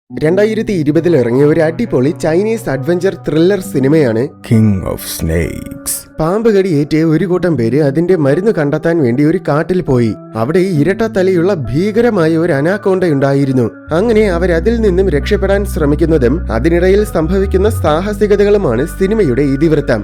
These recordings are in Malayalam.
2020 ഇറങ്ങിയ ഒരു അടിപൊളി ചൈനീസ് അഡ്വഞ്ചർ ത്രില്ലർ സിനിമയാണ് കിങ് ഓഫ് സ്നേക്സ്. പാമ്പ് കടിയേറ്റ് ഒരു കൂട്ടം പേര് അതിന്റെ മരുന്ന് കണ്ടെത്താൻ വേണ്ടി ഒരു കാട്ടിൽ പോയി. അവിടെ ഇരട്ടത്തലയുള്ള ഭീകരമായ ഒരു അനാക്കോണ്ടയുണ്ടായിരുന്നു. അങ്ങനെ അവരതിൽ നിന്നും രക്ഷപ്പെടാൻ ശ്രമിക്കുന്നതും അതിനിടയിൽ സംഭവിക്കുന്ന സാഹസികതകളുമാണ് സിനിമയുടെ ഇതിവൃത്തം.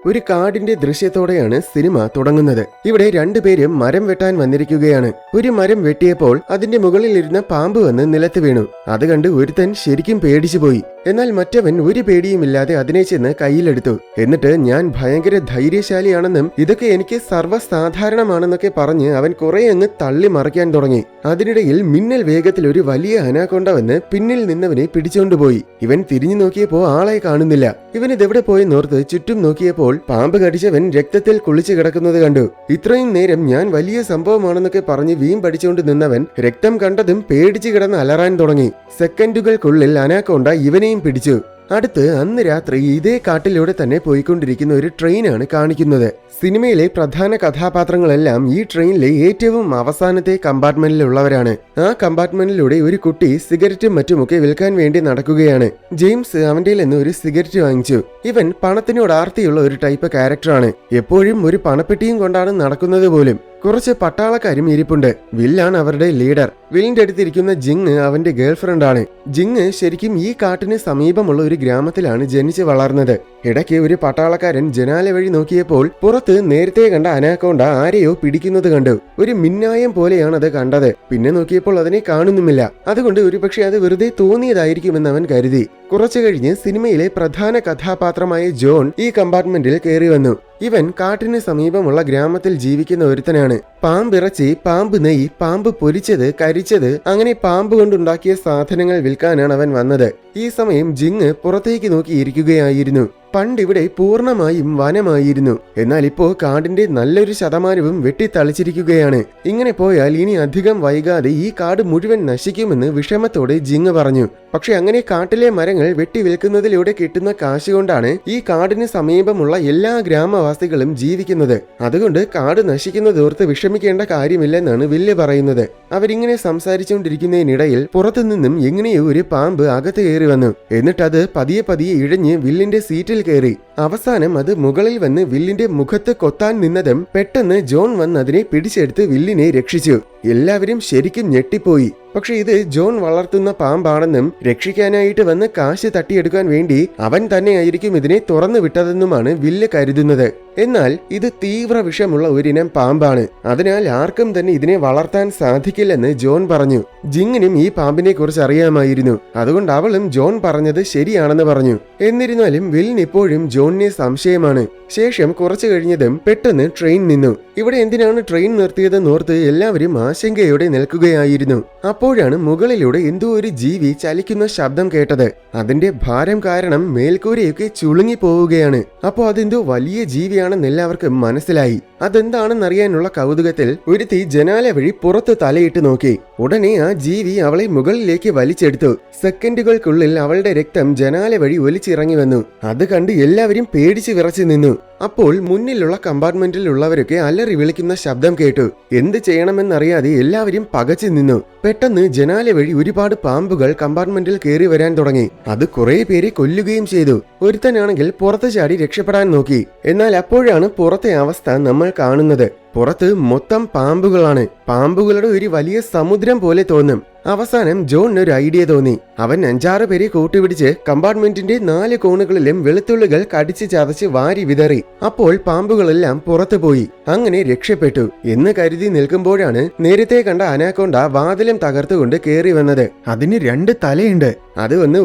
ഒരു കാടിന്റെ ദൃശ്യത്തോടെയാണ് സിനിമ തുടങ്ങുന്നത്. ഇവിടെ രണ്ടുപേരും മരം വെട്ടാൻ വന്നിരിക്കുകയാണ്. ഒരു മരം വെട്ടിയപ്പോൾ അതിന്റെ മുകളിൽ ഇരുന്ന പാമ്പ് വന്ന് നിലത്ത് വീണു. അത് കണ്ട് ഒരുത്തൻ ശരിക്കും പേടിച്ചുപോയി. എന്നാൽ മറ്റവൻ ഒരു പേടിയുമില്ലാതെ അതിനെ ചെന്ന് കയ്യിലെടുത്തു. എന്നിട്ട് ഞാൻ ഭയങ്കര ധൈര്യശാലിയാണെന്നും ഇതൊക്കെ എനിക്ക് സർവ്വസാധാരണമാണെന്നൊക്കെ പറഞ്ഞ് അവൻ കുറെ അങ്ങ് തള്ളി മറിക്കാൻ തുടങ്ങി. അതിനിടയിൽ മിന്നൽ വേഗത്തിൽ ഒരു വലിയ അനാക്കോണ്ട വന്ന് പിന്നിൽ നിന്നവനെ പിടിച്ചുകൊണ്ടുപോയി. ഇവൻ തിരിഞ്ഞു നോക്കിയപ്പോ ആളെ കാണുന്നില്ല. ഇവൻ ഇതെവിടെ പോയെന്നോർത്ത് ചുറ്റും നോക്കിയപ്പോൾ പാമ്പ് കടിച്ചവൻ രക്തത്തിൽ കുളിച്ചു കിടക്കുന്നത് കണ്ടു. ഇത്രയും നേരം ഞാൻ വലിയ സംഭവമാണെന്നൊക്കെ പറഞ്ഞ് വീം പഠിച്ചുകൊണ്ട് നിന്നവൻ രക്തം കണ്ടതും പേടിച്ചു കിടന്ന് അലറാൻ തുടങ്ങി. സെക്കൻഡുകൾക്കുള്ളിൽ അനാക്കോണ്ട ഇവനെയും പിടിച്ചു. അടുത്ത് അന്ന് രാത്രി ഇതേ കാട്ടിലൂടെ തന്നെ പോയിക്കൊണ്ടിരിക്കുന്ന ഒരു ട്രെയിനാണ് കാണിക്കുന്നത്. സിനിമയിലെ പ്രധാന കഥാപാത്രങ്ങളെല്ലാം ഈ ട്രെയിനിലെ ഏറ്റവും അവസാനത്തെ കമ്പാർട്ട്മെന്റിലുള്ളവരാണ്. ആ കമ്പാർട്ട്മെന്റിലൂടെ ഒരു കുട്ടി സിഗരറ്റും മറ്റുമൊക്കെ വിൽക്കാൻ വേണ്ടി നടക്കുകയാണ്. ജെയിംസ് അവന്റെ നിന്ന് ഒരു സിഗരറ്റ് വാങ്ങിച്ചു. ഇവൻ പണത്തിനോട് ആർത്തിയുള്ള ഒരു ടൈപ്പ് ക്യാരക്ടറാണ്. എപ്പോഴും ഒരു പണപ്പെട്ടിയും കൊണ്ടാണ് നടക്കുന്നത് പോലും. കുറച്ച് പട്ടാളക്കാരും ഇരിപ്പുണ്ട്. വില്ലാണ് അവരുടെ ലീഡർ. വില്ലിന്റെ അടുത്തിരിക്കുന്ന ജിങ് അവന്റെ ഗേൾഫ്രണ്ടാണ്. ജിങ് ശരിക്കും ഈ കാട്ടിന് സമീപമുള്ള ഒരു ഗ്രാമത്തിലാണ് ജനിച്ചു വളർന്നത്. ഇടയ്ക്ക് ഒരു പട്ടാളക്കാരൻ ജനാല വഴി നോക്കിയപ്പോൾ പുറത്ത് നേരത്തെ കണ്ട അനാക്കോണ്ട ആരെയോ പിടിക്കുന്നത് കണ്ടു. ഒരു മിന്നായം പോലെയാണ് അത് കണ്ടത്. പിന്നെ നോക്കിയപ്പോൾ അതിനെ കാണുന്നുമില്ല. അതുകൊണ്ട് ഒരുപക്ഷെ അത് വെറുതെ തോന്നിയതായിരിക്കുമെന്ന് അവൻ കരുതി. കുറച്ചു കഴിഞ്ഞ് സിനിമയിലെ പ്രധാന കഥാപാത്രമായ ജോൺ ഈ കമ്പാർട്ട്മെന്റിൽ കയറി വന്നു. ഇവൻ കാട്ടിന് സമീപമുള്ള ഗ്രാമത്തിൽ ജീവിക്കുന്ന ഒരുത്തനാണ്. പാമ്പിറച്ചി, പാമ്പ് നെയ്യ്, പാമ്പ് പൊരിച്ചത്, കരിച്ചത്, അങ്ങനെ പാമ്പ് കൊണ്ടുണ്ടാക്കിയ സാധനങ്ങൾ വിൽക്കാനാണ് അവൻ വന്നത്. ഈ സമയം ജിങ് പുറത്തേക്ക് നോക്കിയിരിക്കുകയായിരുന്നു. പണ്ടിവിടെ പൂർണ്ണമായും വനമായിരുന്നു. എന്നാൽ ഇപ്പോ കാടിന്റെ നല്ലൊരു ശതമാനവും വെട്ടിത്തളിച്ചിരിക്കുകയാണ്. ഇങ്ങനെ പോയാൽ ഇനി അധികം വൈകാതെ ഈ കാട് മുഴുവൻ നശിക്കുമെന്ന് വിഷമത്തോടെ ജിങ് പറഞ്ഞു. പക്ഷെ അങ്ങനെ കാട്ടിലെ മരങ്ങൾ വെട്ടി വിൽക്കുന്നതിലൂടെ കിട്ടുന്ന കാശ് കൊണ്ടാണ് ഈ കാടിന് സമീപമുള്ള എല്ലാ ഗ്രാമവാസികളും ജീവിക്കുന്നത്. അതുകൊണ്ട് കാട് നശിക്കുന്നതോർത്ത് വിഷമിക്കേണ്ട കാര്യമില്ലെന്നാണ് വില്ല് പറയുന്നത്. അവരിങ്ങനെ സംസാരിച്ചുകൊണ്ടിരിക്കുന്നതിനിടയിൽ പുറത്തുനിന്നും എങ്ങനെയോ ഒരു പാമ്പ് അകത്ത് കയറി വന്നു. എന്നിട്ടത് പതിയെ പതിയെ ഇഴഞ്ഞ് വില്ലിന്റെ സീറ്റിൽ കയറി. അവസാനം അത് മുകളിൽ വന്ന് വില്ലിന്റെ മുഖത്ത് കൊത്താൻ നിന്നതും പെട്ടെന്ന് ജോൺ വന്ന് അതിനെ പിടിച്ചെടുത്ത് വില്ലിനെ രക്ഷിച്ചു. എല്ലാവരും ശരിക്കും ഞെട്ടിപ്പോയി. പക്ഷെ ഇത് ജോൺ വളർത്തുന്ന പാമ്പാണെന്നും രക്ഷിക്കാനായിട്ട് വന്ന് കാശ് തട്ടിയെടുക്കാൻ വേണ്ടി അവൻ തന്നെയായിരിക്കും ഇതിനെ തുറന്നു വിട്ടതെന്നുമാണ് വില്ല് കരുതുന്നത്. എന്നാൽ ഇത് തീവ്ര വിഷമുള്ള ഒരിനം പാമ്പാണ്. അതിനാൽ ആർക്കും തന്നെ ഇതിനെ വളർത്താൻ സാധിക്കില്ലെന്ന് ജോൺ പറഞ്ഞു. ജിങ്ങിനും ഈ പാമ്പിനെ കുറിച്ച് അറിയാമായിരുന്നു. അതുകൊണ്ട് അവളും ജോൺ പറഞ്ഞത് ശരിയാണെന്ന് പറഞ്ഞു. എന്നിരുന്നാലും വില്ലിന് ഇപ്പോഴും ജോണിനെ സംശയമാണ്. ശേഷം കുറച്ചു കഴിഞ്ഞതും പെട്ടെന്ന് ട്രെയിൻ നിന്നു. ഇവിടെ എന്തിനാണ് ട്രെയിൻ നിർത്തിയതെന്നോർത്ത് എല്ലാവരും ആശങ്കയോടെ നിൽക്കുകയായിരുന്നു. അപ്പോഴാണ് മുകളിലൂടെ എന്തോ ഒരു ജീവി ചലിക്കുന്ന ശബ്ദം കേട്ടത്. അതിന്റെ ഭാരം കാരണം മേൽക്കൂരയൊക്കെ ചുളുങ്ങി പോവുകയാണ്. അപ്പോൾ അതെന്തോ വലിയ ജീവിയാണെന്ന് എല്ലാവർക്കും മനസ്സിലായി. അതെന്താണെന്നറിയാനുള്ള കൗതുകത്തിൽ ഒരുത്തി ജനാല വഴി പുറത്ത് തലയിട്ട് നോക്കി. ഉടനെ ആ ജീവി അവളെ മുകളിലേക്ക് വലിച്ചെടുത്തു. സെക്കൻഡുകൾക്കുള്ളിൽ അവളുടെ രക്തം ജനാല വഴി ഒലിച്ചിറങ്ങി വന്നു. അത് കണ്ട് എല്ലാവരും പേടിച്ച് വിറച്ചു നിന്നു. അപ്പോൾ മുന്നിലുള്ള കമ്പാർട്ട്മെന്റിലുള്ളവരൊക്കെ അലറി വിളിക്കുന്ന ശബ്ദം കേട്ടു. എന്ത് ചെയ്യണമെന്നറിയാതെ എല്ലാവരും പകച്ചു നിന്നു. പെട്ടെന്ന് ജനാല വഴി ഒരുപാട് പാമ്പുകൾ കമ്പാർട്ട്മെന്റിൽ കയറി വരാൻ തുടങ്ങി. അത് കുറെ പേരെ കൊല്ലുകയും ചെയ്തു. ഒരുത്തനാണെങ്കിൽ പുറത്ത് ചാടി രക്ഷപ്പെടാൻ നോക്കി. എന്നാൽ അപ്പോഴാണ് പുറത്തെ അവസ്ഥ നമ്മൾ കാണുന്നത്. പുറത്ത് മൊത്തം പാമ്പുകളാണ്. പാമ്പുകളുടെ ഒരു വലിയ സമുദ്രം പോലെ തോന്നും. അവസാനം ജോണിന് ഒരു ഐഡിയ തോന്നി. അവൻ 5-6 പേരെ കൂട്ടുപിടിച്ച് കമ്പാർട്ട്മെന്റിന്റെ 4 കോണുകളിലും വെളുത്തുള്ളികൾ കടിച്ച് ചതച്ച് വാരി വിതറി. അപ്പോൾ പാമ്പുകളെല്ലാം പുറത്തു പോയി. അങ്ങനെ രക്ഷപ്പെട്ടു എന്ന് കരുതി നിൽക്കുമ്പോഴാണ് നേരത്തെ കണ്ട അനാക്കോണ്ട വാതിലും തകർത്തുകൊണ്ട് കയറി വന്നത്. അതിന് 2 തലയുണ്ട്. അത് വന്ന്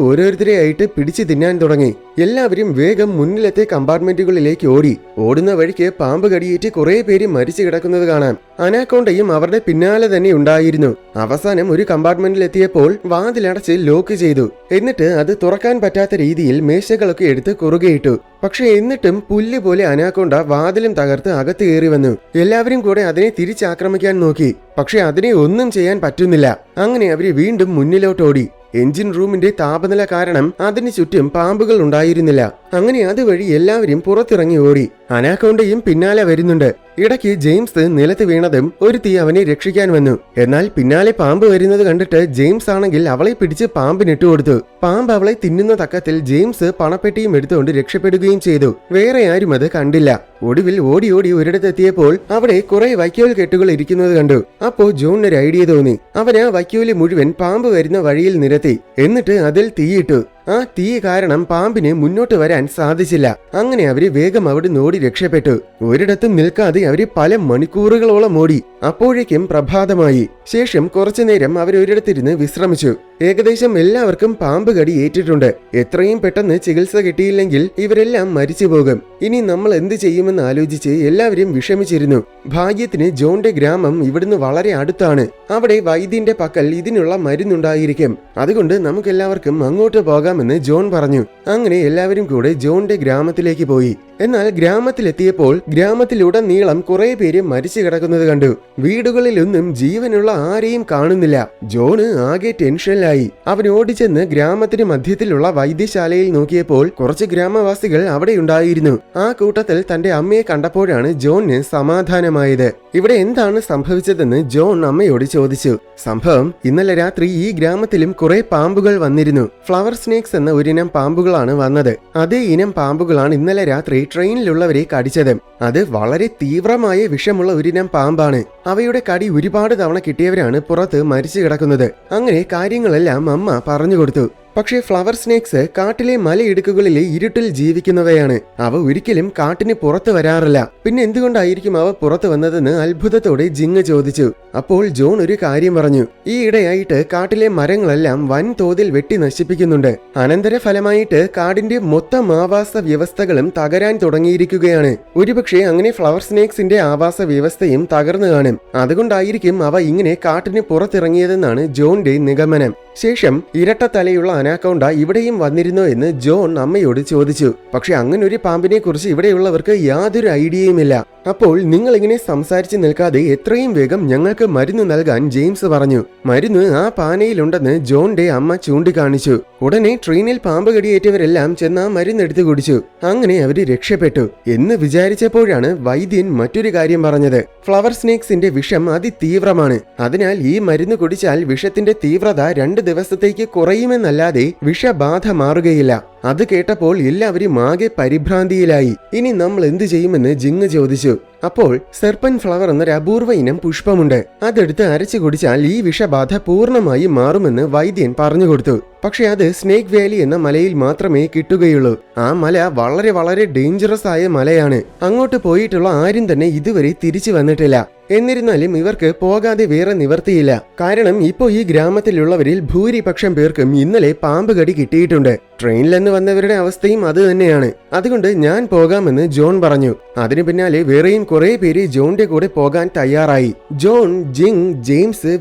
ഓരോരുത്തരെയായിട്ട് പിടിച്ചു തിന്നാൻ തുടങ്ങി. എല്ലാവരും വേഗം മുന്നിലത്തെ കമ്പാർട്ട്മെന്റുകളിലേക്ക് ഓടി. ഓടുന്ന വഴിക്ക് പാമ്പ് കടിയേറ്റ് കുറെ പേര് മരിച്ചു കിടക്കുന്നത് കാണാം. അനാക്കോണ്ടയും അവരുടെ പിന്നാലെ തന്നെ ഉണ്ടായിരുന്നു. അവസാനം ഒരു കമ്പാർട്ട്മെന്റിലെത്തിയപ്പോൾ വാതിലടച്ച് ലോക്ക് ചെയ്തു. എന്നിട്ട് അത് തുറക്കാൻ പറ്റാത്ത രീതിയിൽ മേശകളൊക്കെ എടുത്ത് കുറുകെയിട്ടു. പക്ഷെ എന്നിട്ടും പുല്ല് പോലെ അനാക്കോണ്ട വാതിലും തകർത്ത് അകത്ത് കയറി വന്നു. എല്ലാവരും കൂടെ അതിനെ തിരിച്ചാക്രമിക്കാൻ നോക്കി. പക്ഷെ അതിനെ ഒന്നും ചെയ്യാൻ പറ്റുന്നില്ല. അങ്ങനെ അവര് വീണ്ടും മുന്നിലോട്ടോടി. എഞ്ചിൻ റൂമിന്റെ താപനില കാരണം അതിന് ചുറ്റും പാമ്പുകൾ ഉണ്ടായിരുന്നില്ല. അങ്ങനെ അതുവഴി എല്ലാവരും പുറത്തിറങ്ങി ഓടി. അനാക്കോണ്ടയും പിന്നാലെ വരുന്നുണ്ട്. ഇടയ്ക്ക് ജെയിംസ് നിലത്ത് വീണതും ഒരു തീ അവനെ രക്ഷിക്കാൻ വന്നു. എന്നാൽ പിന്നാലെ പാമ്പ് വരുന്നത് കണ്ടിട്ട് ജെയിംസ് ആണെങ്കിൽ അവളെ പിടിച്ച് പാമ്പിനിട്ടു കൊടുത്തു. പാമ്പ് അവളെ തിന്നുന്ന തക്കത്തിൽ ജെയിംസ് പണപ്പെട്ടിയും എടുത്തുകൊണ്ട് രക്ഷപ്പെടുകയും ചെയ്തു. വേറെ ആരും അത് കണ്ടില്ല. ഒടുവിൽ ഓടി ഓടി ഒരിടത്തെത്തിയപ്പോൾ അവിടെ കുറെ വൈക്കോൽ കെട്ടുകൾ ഇരിക്കുന്നത് കണ്ടു. അപ്പോ ജോണിന് ഒരു ഐഡിയ തോന്നി. അവൻ ആ വൈക്കോല് മുഴുവൻ പാമ്പ് വരുന്ന വഴിയിൽ നിരത്തി. എന്നിട്ട് അതിൽ തീയിട്ടു. ആ തീ കാരണം പാമ്പിന് മുന്നോട്ട് വരാൻ സാധിച്ചില്ല. അങ്ങനെ അവര് വേഗം അവിടെ ഓടി രക്ഷപ്പെട്ടു. ഒരിടത്തും നിൽക്കാതെ അവര് പല മണിക്കൂറുകളോളം ഓടി. അപ്പോഴേക്കും പ്രഭാതമായി. ശേഷം കുറച്ചുനേരം അവരൊരിടത്തിരുന്ന് വിശ്രമിച്ചു. ഏകദേശം എല്ലാവർക്കും പാമ്പ് കടി ഏറ്റിട്ടുണ്ട്. എത്രയും പെട്ടെന്ന് ചികിത്സ കിട്ടിയില്ലെങ്കിൽ ഇവരെല്ലാം മരിച്ചു പോകും. ഇനി നമ്മൾ എന്ത് ചെയ്യുമെന്ന് ആലോചിച്ച് എല്ലാവരും വിഷമിച്ചിരുന്നു. ഭാഗ്യത്തിന് ജോണിന്റെ ഗ്രാമം ഇവിടുന്ന് വളരെ അടുത്താണ്. അവിടെ വൈദ്യന്റെ പക്കൽ ഇതിനുള്ള മരുന്നുണ്ടായിരിക്കും. അതുകൊണ്ട് നമുക്കെല്ലാവർക്കും അങ്ങോട്ട് പോകാമെന്ന് ജോൺ പറഞ്ഞു. അങ്ങനെ എല്ലാവരും കൂടെ ജോണിന്റെ ഗ്രാമത്തിലേക്ക് പോയി. എന്നാൽ ഗ്രാമത്തിലെത്തിയപ്പോൾ ഗ്രാമത്തിലുടനീളം കുറെ പേര് മരിച്ചു കിടക്കുന്നത് കണ്ടു. വീടുകളിലൊന്നും ജീവനുള്ള ആരെയും കാണുന്നില്ല. ജോണ് ആകെ ടെൻഷനിലായി. അവൻ ഓടിച്ചെന്ന് ഗ്രാമത്തിന് മധ്യത്തിലുള്ള വൈദ്യശാലയിൽ നോക്കിയപ്പോൾ കുറച്ച് ഗ്രാമവാസികൾ അവിടെ ഉണ്ടായിരുന്നു. ആ കൂട്ടത്തിൽ തന്റെ അമ്മയെ കണ്ടപ്പോഴാണ് ജോണിന് സമാധാനമായത്. ഇവിടെ എന്താണ് സംഭവിച്ചതെന്ന് ജോൺ അമ്മയോട് ചോദിച്ചു. സംഭവം ഇന്നലെ രാത്രി ഈ ഗ്രാമത്തിലും കുറെ പാമ്പുകൾ വന്നിരുന്നു. ഫ്ലവർ സ്നേക്സ് എന്ന ഒരിനം പാമ്പുകളാണ് വന്നത്. അതേ ഇനം പാമ്പുകളാണ് ഇന്നലെ രാത്രി ട്രെയിനിലുള്ളവരെ കടിച്ചത്. അത് വളരെ തീവ്രമായ വിഷമുള്ള ഒരിനം പാമ്പാണ്. അവയുടെ കടി ഒരുപാട് തവണ കിട്ടിയവരാണ് പുറത്ത് മരിച്ചു കിടക്കുന്നത്. അങ്ങനെ കാര്യങ്ങളെല്ലാം അമ്മ പറഞ്ഞു കൊടുത്തു. പക്ഷേ ഫ്ലവർ സ്നേക്സ് കാട്ടിലെ മലയിടുക്കുകളിലെ ഇരുട്ടിൽ ജീവിക്കുന്നവയാണ്. അവ ഒരിക്കലും കാട്ടിന് പുറത്തു വരാറില്ല. പിന്നെ എന്തുകൊണ്ടായിരിക്കും അവ പുറത്തു വന്നതെന്ന് അത്ഭുതത്തോടെ ജിങ് ചോദിച്ചു. അപ്പോൾ ജോൺ ഒരു കാര്യം പറഞ്ഞു. ഈ ഇടയായിട്ട് കാട്ടിലെ മരങ്ങളെല്ലാം വൻതോതിൽ വെട്ടി നശിപ്പിക്കുന്നുണ്ട്. അനന്തരഫലമായിട്ട് കാടിന്റെ മൊത്തം ആവാസ വ്യവസ്ഥകളും തകരാൻ തുടങ്ങിയിരിക്കുകയാണ്. ഒരുപക്ഷെ അങ്ങനെ ഫ്ലവർ സ്നേക്സിന്റെ ആവാസ വ്യവസ്ഥയും തകർന്നു കാണും. അതുകൊണ്ടായിരിക്കും അവ ഇങ്ങനെ കാട്ടിന് പുറത്തിറങ്ങിയതെന്നാണ് ജോണിന്റെ നിഗമനം. ശേഷം ഇരട്ട തലയുള്ള അനാക്കോണ്ട ഇവിടെയും വന്നിരുന്നോ എന്ന് ജോൺ അമ്മയോട് ചോദിച്ചു. പക്ഷെ അങ്ങനെ ഒരു പാമ്പിനെ കുറിച്ച് ഇവിടെയുള്ളവർക്ക് യാതൊരു ഐഡിയയുമില്ല. അപ്പോൾ നിങ്ങൾ ഇങ്ങനെ സംസാരിച്ച് നിൽക്കാതെ എത്രയും വേഗം ഞങ്ങൾക്ക് മരുന്ന് നൽകാൻ ജെയിംസ് പറഞ്ഞു. മരുന്ന് ആ പാനയിലുണ്ടെന്ന് ജോണിന്റെ അമ്മ ചൂണ്ടിക്കാണിച്ചു. ഉടനെ ട്രെയിനിൽ പാമ്പ് കടിയേറ്റവരെല്ലാം ചെന്ന് ആ മരുന്നെടുത്ത് കുടിച്ചു. അങ്ങനെ അവര് രക്ഷപ്പെട്ടു എന്ന് വിചാരിച്ചപ്പോഴാണ് വൈദ്യൻ മറ്റൊരു കാര്യം പറഞ്ഞത്. ഫ്ലവർ സ്നേക്സിന്റെ വിഷം അതിതീവ്രമാണ്. അതിനാൽ ഈ മരുന്ന് കുടിച്ചാൽ വിഷത്തിന്റെ തീവ്രത 2 ദിവസത്തേക്ക് കുറയുമെന്നല്ലാതെ വിഷബാധ മാറുകയില്ല. അത് കേട്ടപ്പോൾ എല്ലാവരും ആകെ പരിഭ്രാന്തിയിലായി. ഇനി നമ്മൾ എന്ത് ചെയ്യുമെന്ന് ജിങ് ചോദിച്ചു. അപ്പോൾ സെർപ്പൻ ഫ്ലവർ എന്നൊരു അപൂർവ ഇനം പുഷ്പമുണ്ട്. അതെടുത്ത് അരച്ചു കുടിച്ചാൽ ഈ വിഷബാധ പൂർണ്ണമായി മാറുമെന്ന് വൈദ്യൻ പറഞ്ഞു കൊടുത്തു. പക്ഷെ അത് സ്നേക്ക് വാലി എന്ന മലയിൽ മാത്രമേ കിട്ടുകയുള്ളൂ. ആ മല വളരെ വളരെ ഡേഞ്ചറസ് ആയ മലയാണ്. അങ്ങോട്ട് പോയിട്ടുള്ള ആരും തന്നെ ഇതുവരെ തിരിച്ചു വന്നിട്ടില്ല. എന്നിരുന്നാലും ഇവർക്ക് പോകാതെ വേറെ നിവർത്തിയില്ല. കാരണം ഇപ്പോൾ ഈ ഗ്രാമത്തിലുള്ളവരിൽ ഭൂരിപക്ഷം പേർക്കും ഇന്നലെ പാമ്പ് കടി കിട്ടിയിട്ടുണ്ട്. ട്രെയിനിൽ നിന്ന് വന്നവരുടെ അവസ്ഥയും അത് തന്നെയാണ്. അതുകൊണ്ട് ഞാൻ പോകാമെന്ന് ജോൺ പറഞ്ഞു. അതിനു പിന്നാലെ വേറെയും കുറെ പേര് ജോണിന്റെ കൂടെ പോകാൻ തയ്യാറായി. ജോൺ, ജിങ്, ജെയിംസ്,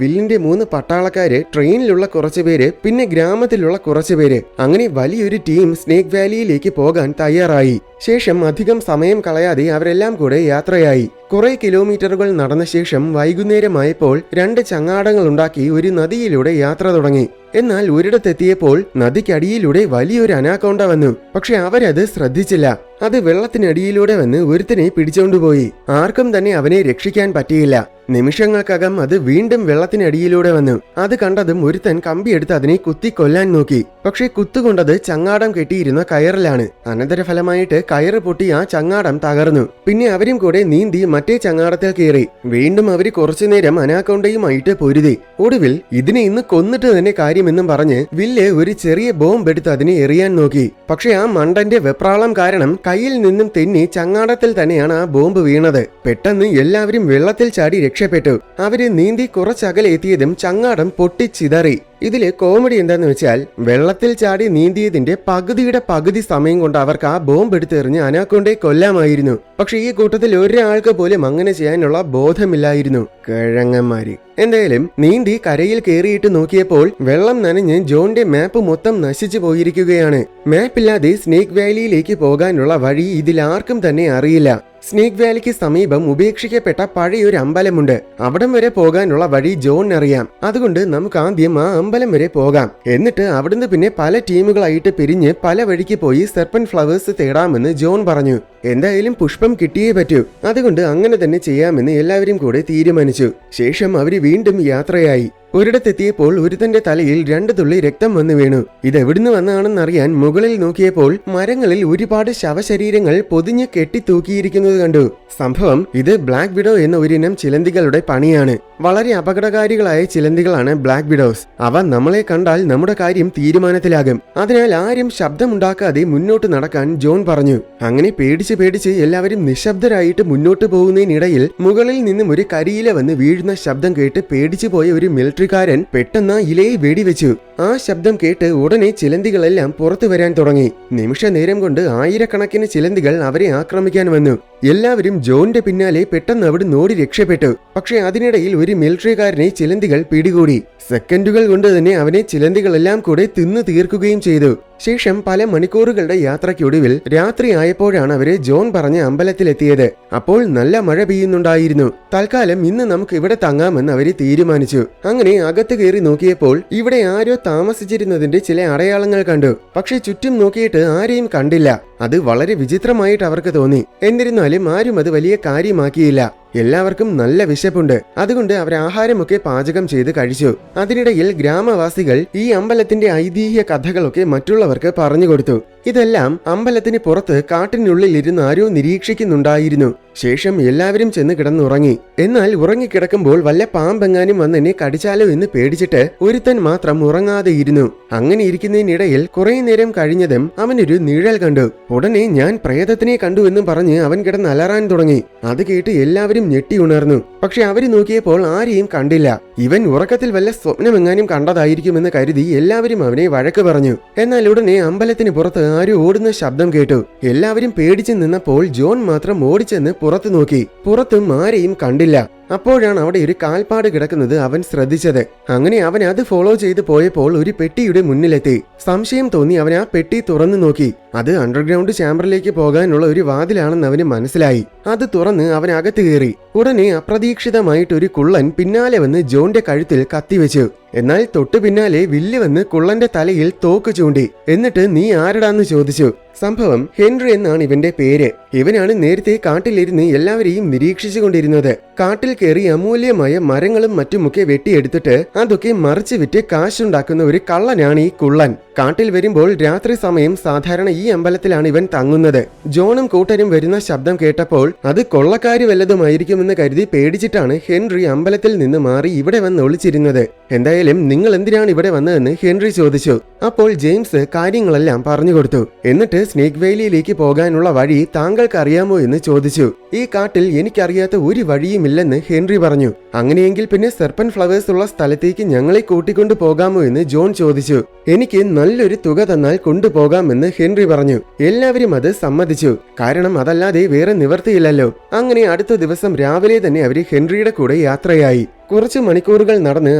വില്ലിന്റെ 3 പട്ടാളക്കാര്, ട്രെയിനിലുള്ള കുറച്ചുപേര്, പിന്നെ ഗ്രാമത്തിലുള്ള കുറച്ചുപേര്, അങ്ങനെ വലിയൊരു ടീം സ്നേക്ക് വാലിയിലേക്ക് പോകാൻ തയ്യാറായി. ശേഷം അധികം സമയം കളയാതെ അവരെല്ലാം കൂടെ യാത്രയായി. കുറെ കിലോമീറ്ററുകൾ നടന്ന ശേഷം വൈകുന്നേരമായപ്പോൾ 2 ചങ്ങാടങ്ങൾ ഉണ്ടാക്കി ഒരു നദിയിലൂടെ യാത്ര തുടങ്ങി. എന്നാൽ ഒരിടത്തെത്തിയപ്പോൾ നദിക്കടിയിലൂടെ വലിയൊരു അനാക്കോണ്ട വന്നു. പക്ഷെ അവരത് ശ്രദ്ധിച്ചില്ല. അത് വെള്ളത്തിനടിയിലൂടെ വന്ന് ഒരുത്തനെ പിടിച്ചുകൊണ്ടുപോയി. ആർക്കും തന്നെ അവനെ രക്ഷിക്കാൻ പറ്റിയില്ല. നിമിഷങ്ങൾക്കകം അത് വീണ്ടും വെള്ളത്തിനടിയിലൂടെ വന്നു. അത് കണ്ടതും ഒരുത്തൻ കമ്പിയെടുത്ത് അതിനെ കുത്തിക്കൊല്ലാൻ നോക്കി. പക്ഷെ കുത്തുകൊണ്ടത് ചങ്ങാടം കെട്ടിയിരുന്ന കയറിലാണ്. അനന്തരഫലമായിട്ട് കയറ് പൊട്ടി ആ ചങ്ങാടം തകർന്നു. പിന്നെ അവരും കൂടെ നീന്തി മറ്റേ ചങ്ങാടത്തിൽ കയറി. വീണ്ടും അവര് കുറച്ചുനേരം അനാക്കോണ്ടയുമായിട്ട് പൊരുതി. ഒടുവിൽ ഇതിനെ ഇന്ന് കൊന്നിട്ട് തന്നെ കാര്യമെന്നും പറഞ്ഞ് വില്ല് ഒരു ചെറിയ ബോംബ് എടുത്ത് അതിനെ എറിയാൻ നോക്കി. പക്ഷെ ആ മണ്ടന്റെ വെപ്രാളം കാരണം കയ്യിൽ നിന്നും തെന്നി ചങ്ങാടത്തിൽ തന്നെയാണ് ആ ബോംബ് വീണത്. പെട്ടെന്ന് എല്ലാവരും വെള്ളത്തിൽ ചാടി രക്ഷപ്പെട്ടു. അവര് നീന്തി കുറച്ചകലെ എത്തിയതും ചങ്ങാടം പൊട്ടിച്ചിതറി. ഇതില് കോമഡി എന്താന്ന് വെച്ചാൽ വെള്ളത്തിൽ ചാടി നീന്തിയതിന്റെ പകുതിയുടെ പകുതി സമയം കൊണ്ട് അവർക്ക് ആ ബോംബ് എടുത്തെറിഞ്ഞ് അനാക്കോണ്ടയെ കൊല്ലാമായിരുന്നു. പക്ഷെ ഈ കൂട്ടത്തിൽ ഒരാൾക്ക് പോലും അങ്ങനെ ചെയ്യാനുള്ള ബോധമില്ലായിരുന്നു. കിഴങ്ങന്മാര്. എന്തായാലും നീന്തി കരയിൽ കയറിയിട്ട് നോക്കിയപ്പോൾ വെള്ളം നനഞ്ഞ് ജോണിന്റെ മാപ്പ് മൊത്തം നശിച്ചു പോയിരിക്കുകയാണ്. മാപ്പില്ലാതെ സ്നേക്ക് വാലിയിലേക്ക് പോകാനുള്ള വഴി ഇതിലാർക്കും തന്നെ അറിയില്ല. സ്നേക്ക് വാലിക്ക് സമീപം ഉപേക്ഷിക്കപ്പെട്ട പഴയൊരു അമ്പലമുണ്ട്. അവിടം വരെ പോകാനുള്ള വഴി ജോണിനറിയാം. അതുകൊണ്ട് നമുക്ക് ആദ്യം ആ അമ്പലം വരെ പോകാം. എന്നിട്ട് അവിടുന്ന് പിന്നെ പല ടീമുകളായിട്ട് പിരിഞ്ഞ് പല വഴിക്ക് പോയി സെർപ്പൻ ഫ്ലവേഴ്സ് തേടാമെന്ന് ജോൺ പറഞ്ഞു. എന്തായാലും പുഷ്പം കിട്ടിയേ പറ്റൂ, അതുകൊണ്ട് അങ്ങനെ തന്നെ ചെയ്യാമെന്ന് എല്ലാവരും കൂടെ തീരുമാനിച്ചു. ശേഷം അവര് വീണ്ടും യാത്രയായി. ഒരിടത്തെത്തിയപ്പോൾ ഒരുത്തന്റെ തലയിൽ 2 തുള്ളി രക്തം വന്നു വീണു. ഇതെവിടുന്ന് വന്നാണെന്നറിയാൻ മുകളിൽ നോക്കിയപ്പോൾ മരങ്ങളിൽ ഒരുപാട് ശവശരീരങ്ങൾ പൊതിഞ്ഞ് കെട്ടിത്തൂക്കിയിരിക്കുന്നത് കണ്ടു. സംഭവം ഇത് ബ്ലാക്ക് വിഡോ എന്ന ഒരിനം ചിലന്തികളുടെ പണിയാണ്. വളരെ അപകടകാരികളായ ചിലന്തികളാണ് ബ്ലാക്ക് വിഡോസ്. അവ നമ്മളെ കണ്ടാൽ നമ്മുടെ കാര്യം തീരുമാനത്തിലാകും. അതിനാൽ ആരും ശബ്ദമുണ്ടാക്കാതെ മുന്നോട്ട് നടക്കാൻ ജോൺ പറഞ്ഞു. അങ്ങനെ പേടിച്ച് എല്ലാവരും നിശബ്ദരായിട്ട് മുന്നോട്ട് പോകുന്നതിനിടയിൽ മുകളിൽ നിന്നും ഒരു കരിയില വന്ന് വീഴുന്ന ശബ്ദം കേട്ട് പേടിച്ചു പോയ ഒരു മിലിറ്ററിക്കാരൻ പെട്ടെന്ന് ഇലയെ വെടിവെച്ചു. ആ ശബ്ദം കേട്ട് ഉടനെ ചിലന്തികളെല്ലാം പുറത്തു വരാൻ തുടങ്ങി. നിമിഷ നേരം കൊണ്ട് ആയിരക്കണക്കിന് ചിലന്തികൾ അവരെ ആക്രമിക്കാൻ വന്നു. എല്ലാവരും ജോണിന്റെ പിന്നാലെ പെട്ടെന്ന് അവിടെ ഓടി രക്ഷപ്പെട്ടു. പക്ഷെ അതിനിടയിൽ ഒരു മിലിറ്ററിക്കാരനെ ചിലന്തികൾ പിടികൂടി. സെക്കൻഡുകൾ കൊണ്ട് തന്നെ അവനെ ചിലന്തികളെല്ലാം കൂടെ തിന്നു തീർക്കുകയും ചെയ്തു. ശേഷം പല മണിക്കൂറുകളുടെ യാത്രയ്ക്കൊടുവിൽ രാത്രി ആയപ്പോഴാണ് അവര് ജോൺ പറഞ്ഞ അമ്പലത്തിലെത്തിയത്. അപ്പോൾ നല്ല മഴ പെയ്യുന്നുണ്ടായിരുന്നു. തൽക്കാലം ഇന്ന് നമുക്ക് ഇവിടെ തങ്ങാമെന്ന് അവര് തീരുമാനിച്ചു. അങ്ങനെ അകത്ത് കയറി നോക്കിയപ്പോൾ ഇവിടെ ആരോ താമസിച്ചിരുന്നതിന്റെ ചില അടയാളങ്ങൾ കണ്ടു. പക്ഷെ ചുറ്റും നോക്കിയിട്ട് ആരെയും കണ്ടില്ല. അത് വളരെ വിചിത്രമായിട്ട് അവർക്ക് തോന്നി. എന്നിരുന്നാലും ആരും അത് വലിയ കാര്യമാക്കിയില്ല. എല്ലാവർക്കും നല്ല വിശപ്പുണ്ട്. അതുകൊണ്ട് അവർ ആഹാരമൊക്കെ പാചകം ചെയ്ത് കഴിച്ചു. അതിനിടയിൽ ഗ്രാമവാസികൾ ഈ അമ്പലത്തിന്റെ ഐതിഹ്യ കഥകളൊക്കെ മറ്റുള്ളവർക്ക് പറഞ്ഞുകൊടുത്തു. ഇതെല്ലാം അമ്പലത്തിന് പുറത്ത് കാട്ടിനുള്ളിൽ ഇരുന്ന് ആരോ നിരീക്ഷിക്കുന്നുണ്ടായിരുന്നു. ശേഷം എല്ലാവരും ചെന്ന് കിടന്നുറങ്ങി. എന്നാൽ ഉറങ്ങിക്കിടക്കുമ്പോൾ വല്ല പാമ്പെങ്ങാനും വന്ന് എന്നെ കടിച്ചാലോ എന്ന് പേടിച്ചിട്ട് ഒരുത്തൻ മാത്രം ഉറങ്ങാതെ ഇരുന്നു. അങ്ങനെ ഇരിക്കുന്നതിനിടയിൽ കുറെ നേരം കഴിഞ്ഞതും അവനൊരു നിഴൽ കണ്ടു. ഉടനെ ഞാൻ പ്രേതത്തിനെ കണ്ടു എന്നും പറഞ്ഞ് അവൻ കിടന്ന് അലറാൻ തുടങ്ങി. അത് കേട്ട് എല്ലാവരും ഞെട്ടി ഉണർന്നു. പക്ഷെ അവര് നോക്കിയപ്പോൾ ആരെയും കണ്ടില്ല. ഇവൻ ഉറക്കത്തിൽ വല്ല സ്വപ്നമെങ്ങാനും കണ്ടതായിരിക്കുമെന്ന് കരുതി എല്ലാവരും അവനെ വഴക്ക് പറഞ്ഞു. എന്നാൽ ഉടനെ അമ്പലത്തിന് പുറത്ത് ആരോ ഓടുന്ന ശബ്ദം കേട്ടു. എല്ലാവരും പേടിച്ചു നിന്നപ്പോൾ ജോൺ മാത്രം ഓടിച്ചെന്ന് പുറത്തു നോക്കി. പുറത്തും ആരെയും കണ്ടില്ല. അപ്പോഴാണ് അവിടെ ഒരു കാൽപ്പാട് കിടക്കുന്നത് അവൻ ശ്രദ്ധിച്ചത്. അങ്ങനെ അവൻ അത് ഫോളോ ചെയ്ത് പോയപ്പോൾ ഒരു പെട്ടിയുടെ മുന്നിലെത്തി. സംശയം തോന്നി അവൻ ആ പെട്ടി തുറന്നു നോക്കി. അത് അണ്ടർഗ്രൗണ്ട് ചാമ്പറിലേക്ക് പോകാനുള്ള ഒരു വാതിലാണെന്ന് അവന് മനസ്സിലായി. അത് തുറന്ന് അവൻ അകത്ത് കയറി. ഉടനെ അപ്രതീക്ഷിതമായിട്ട് ഒരു കുള്ളൻ പിന്നാലെ വന്ന് ജോണിന്റെ കഴുത്തിൽ കത്തിവെച്ചു. എന്നാൽ തൊട്ടു പിന്നാലെ വില്ല് വന്ന് കുള്ളന്റെ തലയിൽ തോക്ക് ചൂണ്ടി. എന്നിട്ട് നീ ആരടാന്ന് ചോദിച്ചു. സംഭവം ഹെൻറി എന്നാണ് ഇവന്റെ പേര്. ഇവനാണ് നേരത്തെ കാട്ടിലിരുന്ന് എല്ലാവരെയും നിരീക്ഷിച്ചുകൊണ്ടിരുന്നത്. കാട്ടിൽ കയറി അമൂല്യമായ മരങ്ങളും മറ്റുമൊക്കെ വെട്ടിയെടുത്തിട്ട് അതൊക്കെ മറിച്ച് വിറ്റ് കാശുണ്ടാക്കുന്ന ഒരു കള്ളനാണ് ഈ കുള്ളൻ. കാട്ടിൽ വരുമ്പോൾ രാത്രി സമയം സാധാരണ ഈ അമ്പലത്തിലാണ് ഇവൻ തങ്ങുന്നത്. ജോണും കൂട്ടരും വരുന്ന ശബ്ദം കേട്ടപ്പോൾ അത് കൊള്ളക്കാരി വല്ലതുമായിരിക്കുമെന്ന് കരുതി പേടിച്ചിട്ടാണ് ഹെൻറി അമ്പലത്തിൽ നിന്ന് മാറി ഇവിടെ വന്ന് ഒളിച്ചിരുന്നത്. എന്തായാലും നിങ്ങൾ എന്തിനാണ് ഇവിടെ വന്നതെന്ന് ഹെൻറി ചോദിച്ചു. അപ്പോൾ ജെയിംസ് കാര്യങ്ങളെല്ലാം പറഞ്ഞു കൊടുത്തു. എന്നിട്ട് സ്നേക്ക് വാലിയിലേക്ക് പോകാനുള്ള വഴി താങ്കൾക്ക് അറിയാമോ എന്ന് ചോദിച്ചു. ഈ കാട്ടിൽ എനിക്കറിയാത്ത ഒരു വഴിയുമില്ലെന്ന് ഹെൻറി പറഞ്ഞു. അങ്ങനെയെങ്കിൽ പിന്നെ സെർപ്പന്റ് ഫ്ലവേഴ്സ് ഉള്ള സ്ഥലത്തേക്ക് ഞങ്ങളെ കൂട്ടിക്കൊണ്ടു പോകാമോ എന്ന് ജോൺ ചോദിച്ചു. എനിക്ക് നല്ലൊരു തുക തന്നാൽ കൊണ്ടുപോകാമെന്ന് ഹെൻറി പറഞ്ഞു. എല്ലാവരും അത് സമ്മതിച്ചു. കാരണം അതല്ലാതെ വേറെ നിവർത്തിയില്ലല്ലോ. അങ്ങനെ അടുത്ത ദിവസം രാവിലെ തന്നെ അവര് ഹെൻറിയുടെ കൂടെ യാത്രയായി. കുറച്ച് മണിക്കൂറുകൾ നടന്ന്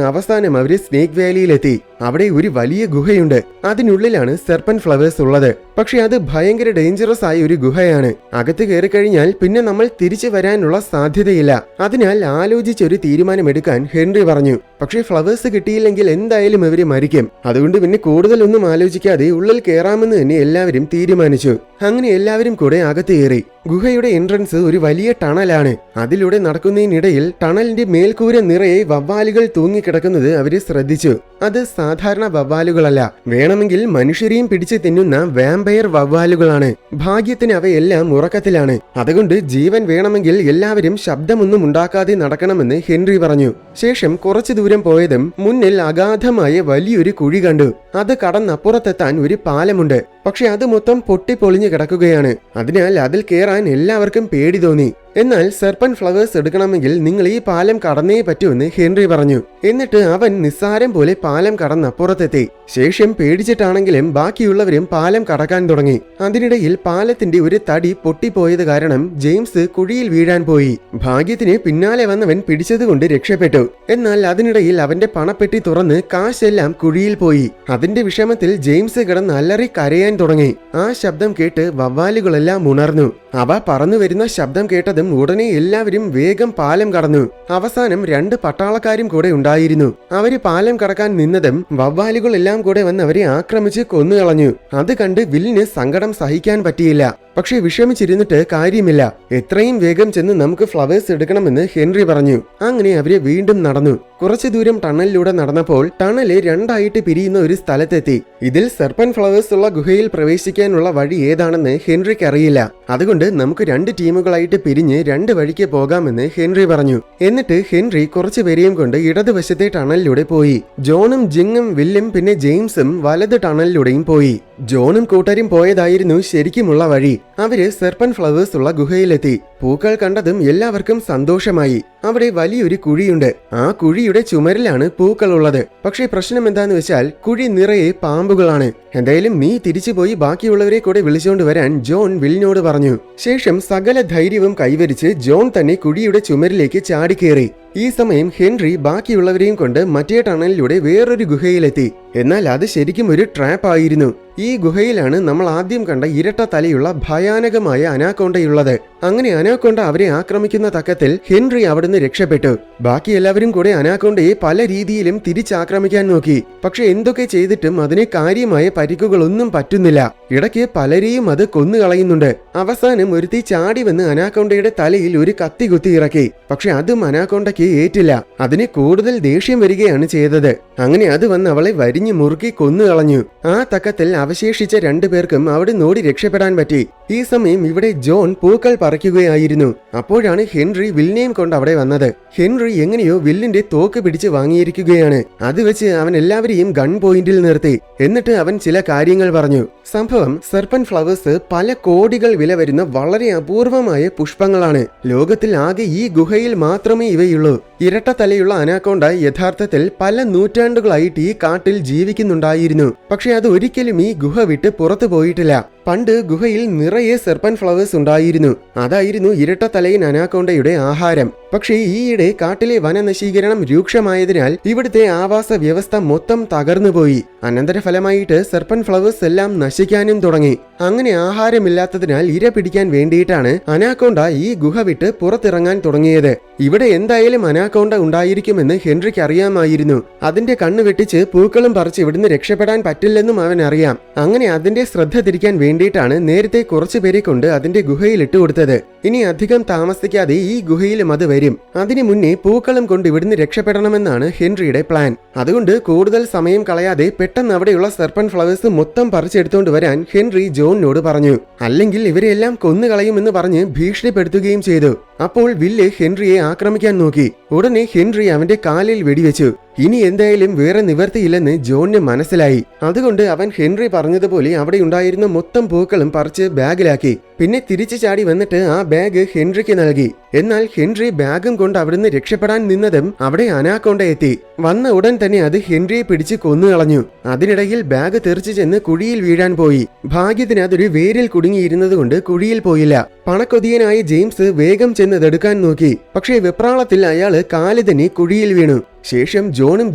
അവസാനം അവര് സ്നേക്ക് വാലിയിലെത്തി. അവിടെ ഒരു വലിയ ഗുഹയുണ്ട്. അതിനുള്ളിലാണ് സെർപ്പന്റ് ഫ്ലവേഴ്സ് ഉള്ളത്. പക്ഷെ അത് ഭയങ്കര ഡേഞ്ചറസ് ആയ ഒരു ഗുഹയാണ്. അകത്ത് കയറി കഴിഞ്ഞാൽ പിന്നെ നമ്മൾ തിരിച്ചു വരാനുള്ള സാധ്യതയില്ല. അതിനാൽ ആലോചിച്ചൊരു തീരുമാനമെടുക്കാൻ ഹെൻറി പറഞ്ഞു. പക്ഷെ ഫ്ലവേഴ്സ് കിട്ടിയില്ലെങ്കിൽ എന്തായാലും അവര് മരിക്കും. അതുകൊണ്ട് പിന്നെ കൂടുതലൊന്നും ആലോചിക്കാതെ ഉള്ളിൽ കയറാമെന്ന് തന്നെ എല്ലാവരും തീരുമാനിച്ചു. അങ്ങനെ എല്ലാവരും കൂടെ അകത്ത് കയറി. ഗുഹയുടെ എൻട്രൻസ് ഒരു വലിയ ടണലാണ്. അതിലൂടെ നടക്കുന്നതിനിടയിൽ ടണലിന്റെ മേൽക്കൂര നിറയെ വവ്വാലുകൾ തൂങ്ങിക്കിടക്കുന്നത് അവര് ശ്രദ്ധിച്ചു. അത് സാധാരണ വവ്വാലുകളല്ല, വേണമെങ്കിൽ മനുഷ്യരെയും പിടിച്ച് തിന്നുന്ന വാമ്പയർ വവ്വാലുകളാണ്. ഭാഗ്യത്തിന് അവയെല്ലാം ഉറക്കത്തിലാണ്. അതുകൊണ്ട് ജീവൻ വേണമെങ്കിൽ എല്ലാവരും ശബ്ദമൊന്നും ഉണ്ടാക്കാതെ നടക്കണമെന്ന് ഹെൻറി പറഞ്ഞു. ശേഷം കുറച്ചു ദൂരം പോയതും മുന്നിൽ അഗാധമായ വലിയൊരു കുഴി കണ്ടു. അത് കടന്നപ്പുറത്തെത്താൻ ഒരു പാലമുണ്ട്. പക്ഷെ അത് മൊത്തം പൊട്ടിപ്പൊളിഞ്ഞു കിടക്കുകയാണ്. അതിനാൽ അതിൽ കയറാൻ എല്ലാവർക്കും പേടി തോന്നി. എന്നാൽ സെർപ്പന്റ് ഫ്ലവേഴ്സ് എടുക്കണമെങ്കിൽ നിങ്ങൾ ഈ പാലം കടന്നേ പറ്റുമെന്ന് ഹെൻറി പറഞ്ഞു. എന്നിട്ട് അവൻ നിസ്സാരം പോലെ പാലം കടന്നപ്പുറത്തെത്തി. ശേഷം പേടിച്ചിട്ടാണെങ്കിലും ബാക്കിയുള്ളവരും പാലം കടക്കാൻ തുടങ്ങി. അതിനിടയിൽ പാലത്തിന്റെ ഒരു തടി പൊട്ടിപ്പോയത് കാരണം ജെയിംസ് കുഴിയിൽ വീഴാൻ പോയി. ഭാഗ്യത്തിന് പിന്നാലെ വന്നവൻ പിടിച്ചതുകൊണ്ട് രക്ഷപ്പെട്ടു. എന്നാൽ അതിനിടയിൽ അവന്റെ പണപ്പെട്ടി തുറന്ന് കാശെല്ലാം കുഴിയിൽ പോയി. അതിന്റെ വിഷമത്തിൽ ജെയിംസ് കിടന്ന് അലറി കരയാൻ തുടങ്ങി. ആ ശബ്ദം കേട്ട് വവ്വാലുകളെല്ലാം ഉണർന്നു. അവ പറന്നു വരുന്ന ശബ്ദം കേട്ടതും ഉടനെ എല്ലാവരും വേഗം പാലം കടന്നു. അവസാനം 2 പട്ടാളക്കാരും കൂടെ ഉണ്ടായിരുന്നു. അവര് പാലം കടക്കാൻ നിന്നതും വവ്വാലുകളെല്ലാം കൂടെ വന്ന് അവരെ ആക്രമിച്ച് കൊന്നുകളഞ്ഞു. അത് കണ്ട് വില്ലിന് സങ്കടം സഹിക്കാൻ പറ്റിയില്ല. പക്ഷേ വിഷമിച്ചിരുന്നിട്ട് കാര്യമില്ല, എത്രയും വേഗം ചെന്ന് നമുക്ക് ഫ്ലവേഴ്സ് എടുക്കണമെന്ന് ഹെൻറി പറഞ്ഞു. അങ്ങനെ അവരെ വീണ്ടും നടന്നു. കുറച്ചു ദൂരം ടണലിലൂടെ നടന്നപ്പോൾ ടണല് രണ്ടായിട്ട് പിരിയുന്ന ഒരു സ്ഥലത്തെത്തി. ഇതിൽ സെർപ്പന്റ് ഫ്ലവേഴ്സ് ഉള്ള ഗുഹയിൽ പ്രവേശിക്കാനുള്ള വഴി ഏതാണെന്ന് ഹെൻറിക്ക് അറിയില്ല. അതുകൊണ്ട് നമുക്ക് 2 ടീമുകളായിട്ട് പിരിഞ്ഞ് 2 വഴിക്ക് പോകാമെന്ന് ഹെൻറി പറഞ്ഞു. എന്നിട്ട് ഹെൻറി കുറച്ചുപേരെയും കൊണ്ട് ഇടതുവശത്തെ ടണലിലൂടെ പോയി. ജോണും ജിങ്ങും വില്ലും പിന്നെ ജെയിംസും വലത് ടണലിലൂടെയും പോയി. ജോണും കൂട്ടരും പോയതായിരുന്നു ശരിക്കുമുള്ള വഴി. അവര് സെർപ്പന്റ് ഫ്ലവേഴ്സ് ഉള്ള ഗുഹയിലെത്തി. പൂക്കൾ കണ്ടതും എല്ലാവർക്കും സന്തോഷമായി. അവിടെ വലിയൊരു കുഴിയുണ്ട്. ആ കുഴിയുടെ ചുമരിലാണ് പൂക്കൾ ഉള്ളത്. പക്ഷേ പ്രശ്നം എന്താന്ന് വെച്ചാൽ കുഴി നിറയെ പാമ്പുകളാണ്. എന്തായാലും നീ തിരിച്ചുപോയി ബാക്കിയുള്ളവരെ കൂടെ വിളിച്ചുകൊണ്ട് വരാൻ ജോൺ വില്ലിനോട് പറഞ്ഞു. ശേഷം സകല ധൈര്യവും കൈവരിച്ച് ജോൺ തന്നെ കുഴിയുടെ ചുമരിലേക്ക് ചാടിക്കേറി. ഈ സമയം ഹെൻറി ബാക്കിയുള്ളവരെയും കൊണ്ട് മറ്റേ ടണലിലൂടെ വേറൊരു ഗുഹയിലെത്തി. എന്നാൽ അത് ശരിക്കും ഒരു ട്രാപ്പ് ആയിരുന്നു. ഈ ഗുഹയിലാണ് നമ്മൾ ആദ്യം കണ്ട ഇരട്ട തലയുള്ള ഭയാനകമായ അനാക്കോണ്ടയുള്ളത്. അങ്ങനെ അനാക്കോണ്ട അവരെ ആക്രമിക്കുന്ന തക്കത്തിൽ ഹെൻറി അവിടുന്ന് രക്ഷപ്പെട്ടു. ബാക്കി എല്ലാവരും കൂടെ അനാക്കോണ്ടയെ പല രീതിയിലും തിരിച്ചാക്രമിക്കാൻ നോക്കി. പക്ഷെ എന്തൊക്കെ ചെയ്തിട്ടും അതിനെ കാര്യമായ പരിക്കുകളൊന്നും പറ്റുന്നില്ല. ഇടയ്ക്ക് പലരെയും അത് കൊന്നുകളയുന്നുണ്ട്. അവസാനം ഒരുത്തി ചാടി വന്ന് അനാക്കോണ്ടയുടെ തലയിൽ ഒരു കത്തി കുത്തി ഇറക്കി. പക്ഷെ അതും അനാക്കോണ്ടയ്ക്ക് ഏറ്റില്ല. അതിന് കൂടുതൽ ദേഷ്യം വരികയാണ് ചെയ്തത്. അങ്ങനെ അത് വന്ന് അവളെ വരിഞ്ഞു മുറുക്കി കൊന്നുകളഞ്ഞു. ആ തക്കത്തിൽ അവശേഷിച്ച 2 പേർക്കും അവിടെ നോടി രക്ഷപ്പെടാൻ പറ്റി. ഈ സമയം ഇവിടെ ജോൺ പൂക്കൾ പറിക്കുകയായിരുന്നു. അപ്പോഴാണ് ഹെൻറി വില്ലിനെയും കൊണ്ട് അവിടെ വന്നത്. ഹെൻറി എങ്ങനെയോ വില്ലിന്റെ തോക്ക് പിടിച്ച് വാങ്ങിയിരിക്കുകയാണ്. അത് വെച്ച് അവൻ എല്ലാവരെയും ഗൺ പോയിന്റിൽ നിർത്തി. എന്നിട്ട് അവൻ ചില കാര്യങ്ങൾ പറഞ്ഞു. സംഭവം സെർപ്പന്റ് ഫ്ലവേഴ്സ് പല കോടികൾ വില വരുന്ന വളരെ അപൂർവമായ പുഷ്പങ്ങളാണ്. ലോകത്തിൽ ആകെ ഈ ഗുഹയിൽ മാത്രമേ ഇവയുള്ളൂ. ഇരട്ട തലയുള്ള അനാക്കോണ്ട യഥാർത്ഥത്തിൽ പല നൂറ്റാണ്ടുകളായിട്ട് ഈ കാട്ടിൽ ജീവിക്കുന്നുണ്ടായിരുന്നു. പക്ഷെ അത് ഒരിക്കലും ഈ ഗുഹ വിട്ട് പുറത്തു പോയിട്ടില്ല. പണ്ട് ഗുഹയിൽ നിറയെ സെർപ്പന്റ് ഫ്ലവേഴ്സ് ഉണ്ടായിരുന്നു. അതായിരുന്നു ഇരട്ട തലയൻ അനാക്കോണ്ടയുടെ ആഹാരം. പക്ഷേ ഈയിടെ കാട്ടിലെ വനനശീകരണം രൂക്ഷമായതിനാൽ ഇവിടുത്തെ ആവാസ വ്യവസ്ഥ മൊത്തം തകർന്നുപോയി. അനന്തരഫലമായിട്ട് സെർപ്പന്റ് ഫ്ലവേഴ്സ് എല്ലാം നശിക്കാനും തുടങ്ങി. അങ്ങനെ ആഹാരമില്ലാത്തതിനാൽ ഇര പിടിക്കാൻ വേണ്ടിയിട്ടാണ് അനാക്കോണ്ട ഈ ഗുഹ വിട്ട് പുറത്തിറങ്ങാൻ തുടങ്ങിയത്. ഇവിടെ എന്തായാലും അനാക്കോണ്ട ഉണ്ടായിരിക്കുമെന്ന് ഹെൻറിക്ക് അറിയാമായിരുന്നു. അതിന്റെ കണ്ണ് വെട്ടിച്ച് പൂക്കളും പറിച്ച് ഇവിടുന്ന് രക്ഷപ്പെടാൻ പറ്റില്ലെന്നും അവൻ അറിയാം. അങ്ങനെ അതിന്റെ ശ്രദ്ധ തിരിക്കാൻ വേണ്ടിയിട്ടാണ് നേരത്തെ കുറച്ചുപേരെ കൊണ്ട് അതിന്റെ ഗുഹയിൽ ഇട്ടുകൊടുത്തത്. ഇനി അധികം താമസിക്കാതെ ഈ ഗുഹയിലും അത് വരും. അതിനു മുന്നേ പൂക്കളും കൊണ്ട് ഇവിടുന്ന് രക്ഷപ്പെടണമെന്നാണ് ഹെൻറിയുടെ പ്ലാൻ. അതുകൊണ്ട് കൂടുതൽ സമയം കളയാതെ പെട്ടെന്ന് അവിടെയുള്ള സെർപ്പന്റ് ഫ്ലവേഴ്സ് മൊത്തം പറിച്ചെടുത്തോണ്ട് വരാൻ ഹെൻറി ജോണിനോട് പറഞ്ഞു. അല്ലെങ്കിൽ ഇവരെല്ലാം കൊന്നുകളയുമെന്ന് പറഞ്ഞ് ഭീഷണിപ്പെടുത്തുകയും ചെയ്തു. അപ്പോൾ വില്ല് ഹെൻറിയെ ആക്രമിക്കാൻ നോക്കി. ഉടനെ ഹെൻറി അവന്റെ കാലിൽ വെടിവെച്ചു. ഇനി എന്തായാലും വേറെ നിവർത്തിയില്ലെന്ന് ജോണിന് മനസ്സിലായി. അതുകൊണ്ട് അവൻ ഹെൻറി പറഞ്ഞതുപോലെ അവിടെ ഉണ്ടായിരുന്ന മൊത്തം പൂക്കളും പറിച്ച് ബാഗിലാക്കി. പിന്നെ തിരിച്ചു ചാടി വന്നിട്ട് ആ ബാഗ് ഹെൻറിക്ക് നൽകി. എന്നാൽ ഹെൻറി ബാഗും കൊണ്ട് അവിടുന്ന് രക്ഷപ്പെടാൻ നിന്നതും അവിടെ അനാക്കോണ്ട എത്തി. വന്ന ഉടൻ തന്നെ അത് ഹെൻറിയെ പിടിച്ച് കൊന്നുകളഞ്ഞു. അതിനിടയിൽ ബാഗ് തെറിച്ചു ചെന്ന് കുഴിയിൽ വീഴാൻ പോയി. ഭാഗ്യത്തിന് അതൊരു വേരിൽ കുടുങ്ങിയിരുന്നത് കൊണ്ട് കുഴിയിൽ പോയില്ല. പണക്കൊതിയനായ ജെയിംസ് വേഗം ചെന്നതെടുക്കാൻ നോക്കി. പക്ഷേ വെപ്രാളത്തിൽ അയാള് കാല് തന്നെ കുഴിയിൽ വീണു. ശേഷം ജോണും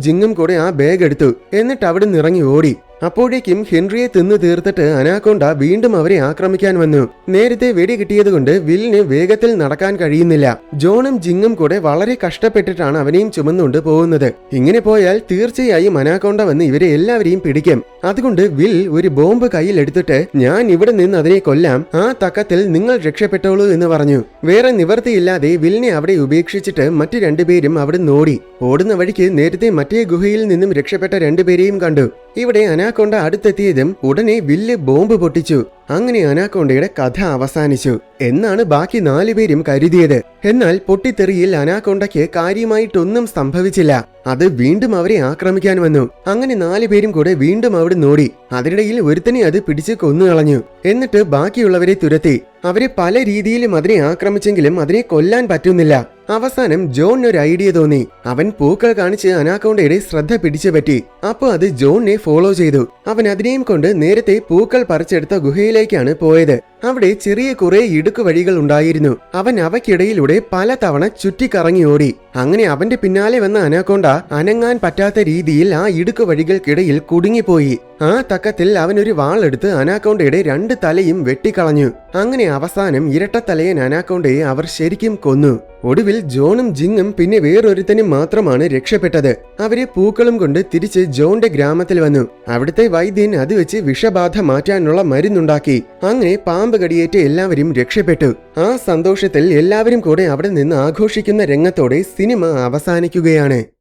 ജിങ്ങും കൂടെ ആ ബാഗ് എടുത്തു. എന്നിട്ട് അവിടെ നിറങ്ങി ഓടി. അപ്പോഴേക്കും ഹെൻറിയെ തിന്നു തീർത്തിട്ട് അനാക്കോണ്ട വീണ്ടും അവരെ ആക്രമിക്കാൻ വന്നു. നേരത്തെ വെടി കിട്ടിയതുകൊണ്ട് വില്ലിന് വേഗത്തിൽ നടക്കാൻ കഴിയുന്നില്ല. ജോണും ജിങ്ങും കൂടെ വളരെ കഷ്ടപ്പെട്ടിട്ടാണ് അവനെയും ചുമന്നുകൊണ്ട് പോകുന്നത്. ഇങ്ങനെ പോയാൽ തീർച്ചയായും അനാക്കോണ്ട വന്ന് ഇവരെ എല്ലാവരെയും പിടിക്കും. അതുകൊണ്ട് വിൽ ഒരു ബോംബ് കയ്യിൽ എടുത്തിട്ട് ഞാൻ ഇവിടെ നിന്ന് അതിനെ കൊല്ലാം, ആ തക്കത്തിൽ നിങ്ങൾ രക്ഷപ്പെട്ടോളൂ എന്ന് പറഞ്ഞു. വേറെ നിവർത്തിയില്ലാതെ വില്ലിനെ അവിടെ ഉപേക്ഷിച്ചിട്ട് മറ്റു 2 പേരും അവിടെ ഓടി. ഓടുന്ന വഴിക്ക് നേരത്തെ മറ്റേ ഗുഹയിൽ നിന്നും രക്ഷപ്പെട്ട 2 പേരെയും കണ്ടു. ഇവിടെ അനാക്കോണ്ട അടുത്തെത്തിയതും ഉടനെ വില്ല് ബോംബ് പൊട്ടിച്ചു. അങ്ങനെ അനാക്കോണ്ടയുടെ കഥ അവസാനിച്ചു എന്നാണ് ബാക്കി 4 പേരും കരുതിയത്. എന്നാൽ പൊട്ടിത്തെറിയിൽ അനാക്കോണ്ടയ്ക്ക് കാര്യമായിട്ടൊന്നും സംഭവിച്ചില്ല. അത് വീണ്ടും അവരെ ആക്രമിക്കാൻ വന്നു. അങ്ങനെ 4 പേരും കൂടെ വീണ്ടും അവിടെ നോടി. അതിനിടയിൽ ഒരുത്തനെ അത് പിടിച്ച് കൊന്നുകളഞ്ഞു. എന്നിട്ട് ബാക്കിയുള്ളവരെ തുരത്തി. അവരെ പല രീതിയിലും അതിനെ ആക്രമിച്ചെങ്കിലും അതിനെ കൊല്ലാൻ പറ്റുന്നില്ല. അവസാനം ജോണിന് ഒരു ഐഡിയ തോന്നി. അവൻ പൂക്കൾ കാണിച്ച് അനാക്കോണ്ടയുടെ ശ്രദ്ധ പിടിച്ചു പറ്റി. അപ്പൊ അത് ജോണിനെ ഫോളോ ചെയ്തു. അവൻ അതിനെയും കൊണ്ട് നേരത്തെ പൂക്കൾ പറിച്ചെടുത്ത ഗുഹയിലേക്കാണ് പോയത്. അവിടെ ചെറിയ കുറെ ഇടുക്ക് വഴികൾ ഉണ്ടായിരുന്നു. അവൻ അവയ്ക്കിടയിലൂടെ പല തവണ ചുറ്റിക്കറങ്ങി ഓടി. അങ്ങനെ അവന്റെ പിന്നാലെ വന്ന അനാക്കോണ്ട അനങ്ങാൻ പറ്റാത്ത രീതിയിൽ ആ ഇടുക്ക് വഴികൾക്കിടയിൽ കുടുങ്ങിപ്പോയി. ആ തക്കത്തിൽ അവനൊരു വാളെടുത്ത് അനാക്കോണ്ടയുടെ 2 തലയും വെട്ടിക്കളഞ്ഞു. അങ്ങനെ അവസാനം ഇരട്ടത്തലയൻ അനാക്കോണ്ടയെ അവർ ശരിക്കും കൊന്നു. ഒടുവിൽ ജോണും ജിങ്ങും പിന്നെ വേറൊരുത്തനും മാത്രമാണ് രക്ഷപ്പെട്ടത്. അവരെ പൂക്കളും കൊണ്ട് തിരിച്ച് ജോണിന്റെ ഗ്രാമത്തിൽ വന്നു. അവിടുത്തെ വൈദ്യൻ അത് വെച്ച് വിഷബാധ മാറ്റാനുള്ള മരുന്നുണ്ടാക്കി. അങ്ങനെ പാമ്പ് കടിയേറ്റ് എല്ലാവരും രക്ഷപ്പെട്ടു. ആ സന്തോഷത്തിൽ എല്ലാവരും കൂടെ അവിടെ നിന്ന് ആഘോഷിക്കുന്ന രംഗത്തോടെ സിനിമ അവസാനിക്കുകയാണ്.